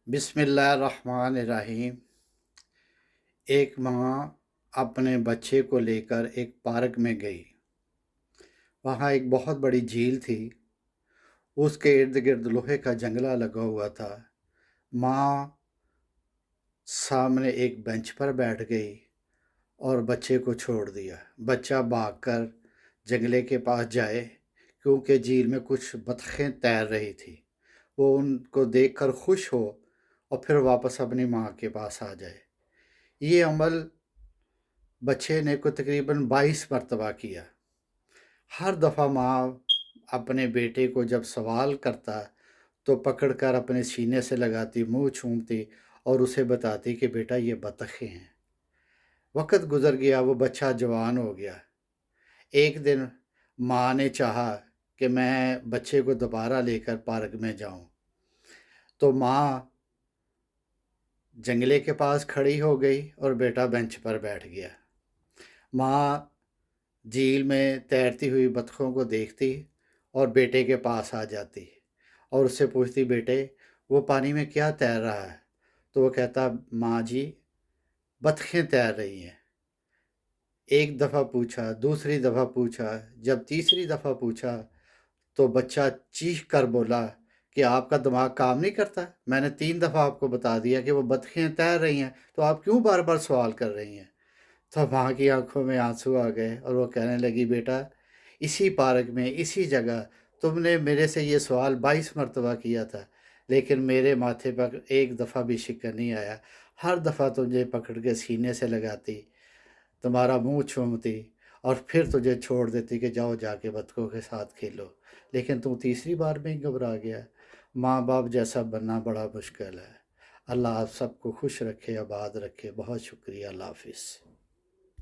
بسم اللہ الرحمن الرحیم۔ ایک ماں اپنے بچے کو لے کر ایک پارک میں گئی۔ وہاں ایک بہت بڑی جھیل تھی۔ اس کے ارد گرد لوہے کا جنگلہ لگا ہوا تھا۔ ماں سامنے ایک بینچ پر بیٹھ گئی اور بچے کو چھوڑ دیا۔ بچہ بھاگ کر جنگلے کے پاس جائے کیونکہ جھیل میں کچھ بطخیں تیر رہی تھی۔ وہ ان کو دیکھ کر خوش ہو اور پھر واپس اپنی ماں کے پاس آ جائے۔ یہ عمل بچے نے کو تقریباً 22 مرتبہ کیا۔ ہر دفعہ ماں اپنے بیٹے کو جب سوال کرتا تو پکڑ کر اپنے سینے سے لگاتی، منہ چومتی اور اسے بتاتی کہ بیٹا یہ بطخیں ہیں۔ وقت گزر گیا، وہ بچہ جوان ہو گیا۔ ایک دن ماں نے چاہا کہ میں بچے کو دوبارہ لے کر پارک میں جاؤں، تو ماں جنگلے کے پاس کھڑی ہو گئی اور بیٹا بینچ پر بیٹھ گیا۔ ماں جھیل میں تیرتی ہوئی بطخوں کو دیکھتی اور بیٹے کے پاس آ جاتی اور اس سے پوچھتی، بیٹے وہ پانی میں کیا تیر رہا ہے؟ تو وہ کہتا، ماں جی بطخیں تیر رہی ہیں۔ ایک دفعہ پوچھا، دوسری دفعہ پوچھا، جب تیسری دفعہ پوچھا تو بچہ چیخ کر بولا کہ آپ کا دماغ کام نہیں کرتا؟ میں نے 3 دفعہ آپ کو بتا دیا کہ وہ بطخیں تیر رہی ہیں، تو آپ کیوں بار بار سوال کر رہی ہیں؟ تو ماں کی آنکھوں میں آنسو آ گئے اور وہ کہنے لگی، بیٹا اسی پارک میں اسی جگہ تم نے میرے سے یہ سوال 22 مرتبہ کیا تھا، لیکن میرے ماتھے پر ایک دفعہ بھی شکر نہیں آیا۔ ہر دفعہ تجھے پکڑ کے سینے سے لگاتی، تمہارا منہ چومتی اور پھر تجھے چھوڑ دیتی کہ جاؤ جا کے بطخوں کے ساتھ کھیلو، لیکن تم تیسری بار میں ہی گھبرا گیا۔ ماں باپ جیسا بننا بڑا مشکل ہے۔ اللہ آپ سب کو خوش رکھے، آباد رکھے۔ بہت شکریہ۔ اللہ حافظ۔